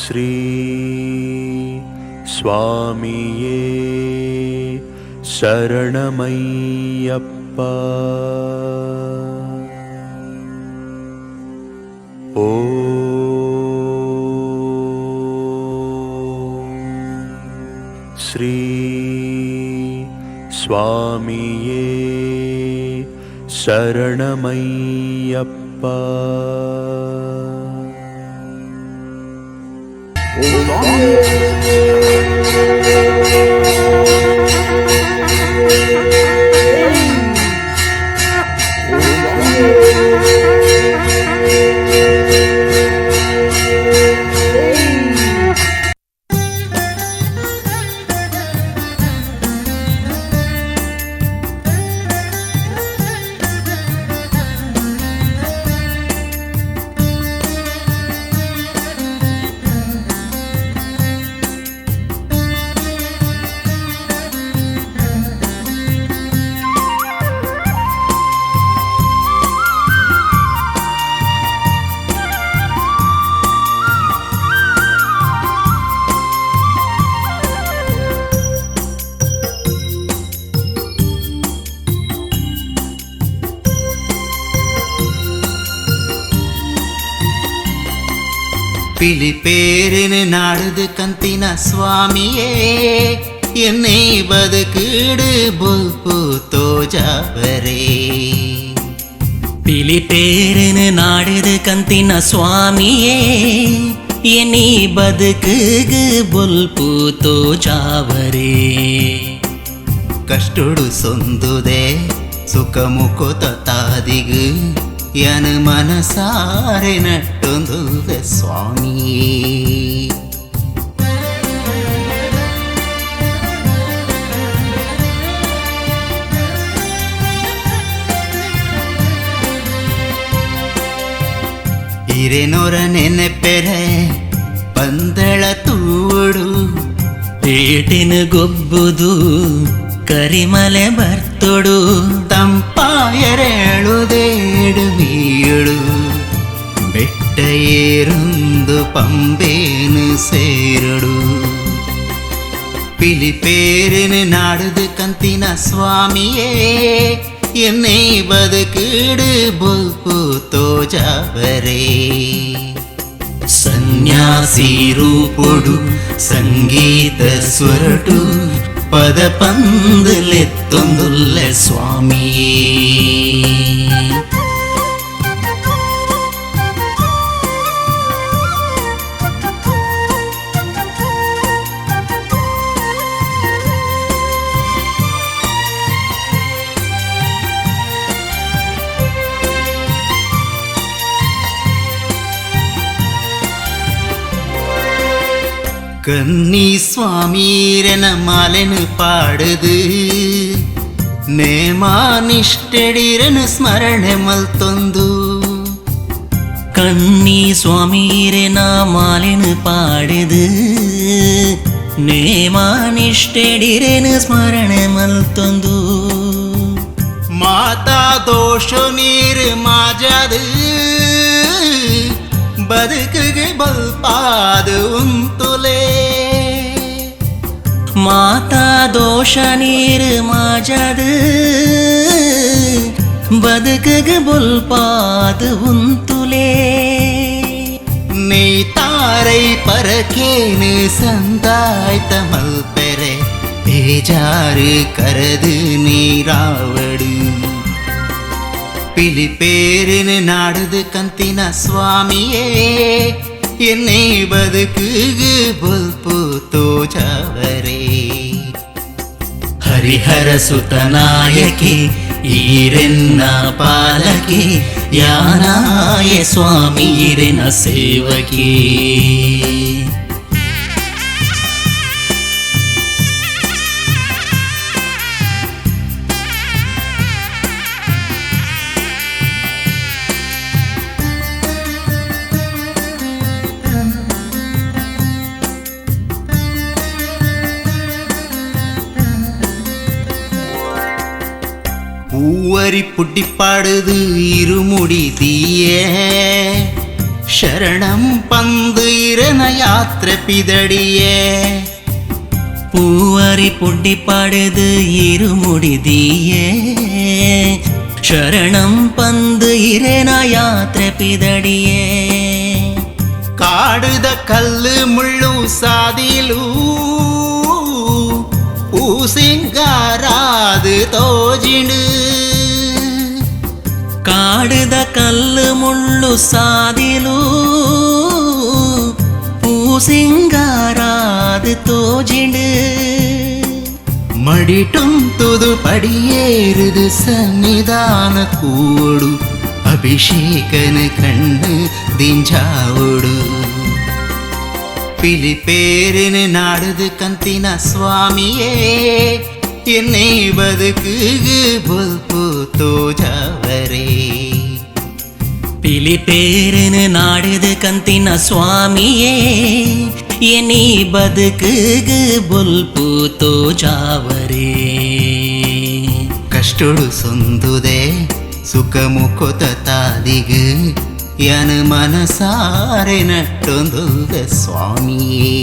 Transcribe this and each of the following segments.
श्री स्वामिये शरणमय्यप्पा। ओ श्री स्वामिये शरणमय्यप्पा। பிலிப்பேரின் நாடுது கந்தின சுவாமியே, என்னை ಬದುಕಿಡು ಬುಲ್ಪು ತೋಜಾವರೇ. பிலிப்பேரின் நாடுது கந்தின சுவாமியே, என்னை ಬದುಕಿಗೆ ಬುಲ್ಪು ತೋಜಾವರೇ. ಕಷ್ಟುಡು ಸೊಂದುದೆ ಸುಖಮುಖ ತಾದಿಗು ಯನ ಮನಸಾರೆ ನಟ್ಟೊಂದುವೆ ಸ್ವಾಮಿಯೇ. ಹಿರೇನೊರ ನೆನೆಪೆರೆ ಪಂದಳ ತೂಡು, ಪೇಟಿನ ಗೊಬ್ಬುದು ಕರಿಮಲೆ ಬರ್ತೊಡು, ತಂಪಾಯರೇಳುದೇಡು ಬೀಳು ಬೆಟ್ಟ ಏರೊಂದು ಪಂಬೇನು ಸೇರುಡು. ಪಿಲಿಪೇರಿನ ನಾಡುದು ಕಂತಿನ ಸ್ವಾಮಿಯೇ, ಎನ್ನೇ ಬದುಕಿಡು ಬುಲ್ಪು ತೋಜಾವರೇ. ಸನ್ಯಾಸಿ ರೂಪುಡು ಸಂಗೀತ ಸ್ವರಟು, ಪದ ಪಂದಲೆತ್ತೊಂದುಲ್ಲ ಸ್ವಾಮಿಯೇ. கன்னி சுவாமீரன மாலெனு பாடுது, ನೇಮಾನಿಷ್ಠೆಡಿರನು ಸ್ಮರಣೆ ಮಲ್ತೊಂದು. ಕಣ್ಣಿ ಸ್ವಾಮೀರೆ ನಾ ಮಾಲೆನು ಪಾಡಿದು, ನೇಮಾನಿಷ್ಠೆಡಿರೆನು ಸ್ಮರಣೆ ಮಲ್ತೊಂದು. ಮಾತಾ ದೋಷ ನೀರು ಮಾಜದು, ಬದುಕಿಗೆ ಬಲ್ಪಾದು ಉಂತುಲೇ. ಮಾತಾ ದೋಷ ನೀರು ಮಾಜದು, ಬದುಕಿಗೆ ಬಲ್ಪಾದು ಉಂತುಲೇ. ನೀ ತಾರೈ ಪರಕೇನು ಸಂದಾಯ್ತ ಮಲ್ಪೆರೆ, ಬೇಜಾರು ಕರೆದು ನೀರಾವಡು. ಪಿಲಿಪೇರಿನ ನಾಡುದು ಕಂತಿನ ಸ್ವಾಮಿಯೇ, ಎನ್ನೇ ಬದುಕಿಗೆ ಬುಲ್ಪು ತೋಜಾವರೇ. ಹರಿಹರ ಸುತನಾಯಕಿ ಈರೆನ್ನ ಪಾಲಕಿ, ಯಾನಾಯ ಸ್ವಾಮಿ ಈರೆನ ಸೇವಕಿ. பூவரி புட்டி பாடுது இருமுடி தீயே, ಶರಣಂ ಪಂದು ಇರನ ಯಾತ್ರೆ ಪಿದಡಿಯೇ பூவரி புட்டி பாடுது இருமுடிதியே ಶರಣಂ ಪಂದು ಇರೆನ ಯಾತ್ರೆ ಪಿದಡಿಯೇ ಕಾಡುದ ಕಲ್ಲು ಮುಳ್ಳು ಸಾದಿಲು பூசிங்காராது தோஜிடு ಕಾಡುದ ಕಲ್ಲು ಮುಳ್ಳು ಸಾದಿಲು பூசிங்காராது தோஜிடு மடிட்டும் துது படியேறுது சன்னிதான கூடு ಅಭಿಷೇಕನ ಕಣ್ಣು ದಿಂಜಾವುಡು ಪಿಲಿಪೇರಿನ ನಾಡದು ಕಂತಿನ ಸ್ವಾಮಿಯೇ ಎನ್ನೇ ಬದುಕುಗು ಬೊಲ್ಪು ತೋಜಾವರೇ ಪಿಲಿಪೇರಿನ ನಾಡದು ಕಂತಿನ ಸ್ವಾಮಿಯೇ ಎನ್ನಿ ಬದುಕುಗು ಬೊಲ್ಪು ತೋಜಾವರೇ ಕಷ್ಟುಡು ಸೊಂದುದೆ ಸುಖಮುಖತ ತಾದಿಗು ಯನ ಮನಸಾರೆ ನಟ್ಟೊಂದುದ ಸ್ವಾಮಿಯೇ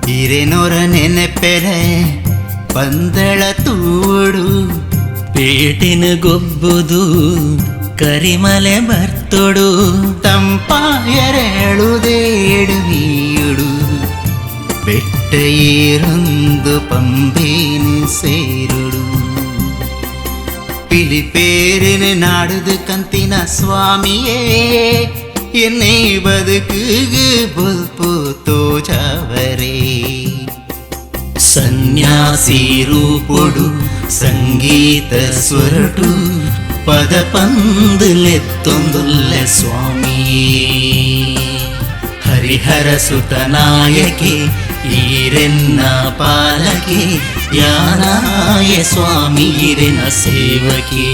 ಹಿರೇನೊರ ನೆನೆಪೆರೆ ಪಂದಳ ತೂಡು ಪೇಟಿನ ಗೊಬ್ಬುದು ಕರಿಮಲೆ ಬರ್ತೊಡು ತಂಪಾಯರೆಳುದೇಡು ವೀಡು ಬೆಟ್ಟ ಏರೊಂದು ಪಂಬೇನು ಸೇರುಡು ಪಿಲಿಪೇರಿನ ನಾಡುದು ಕಂತಿನ ಸ್ವಾಮಿಯೇ ಎನ್ನೇ ಬದುಕುಗು ಬೊಲ್ಪು ತೋಜಾವರೇ ಸನ್ಯಾಸಿ ರೂಪೊಡು ಸಂಗೀತ ಸ್ವರಟು ಪದ ಪಂದುಲೆತ್ತೊಂದುಲ್ಲೆ ಸ್ವಾಮಿಯೇ ಹರಿಹರ ಸುತನಾಯಕಿ ಈರೆನ್ನ ಪಾಲಕಿ ಯಾನಾಯ ಸ್ವಾಮಿ ಇರೆನ ಸೇವಕಿ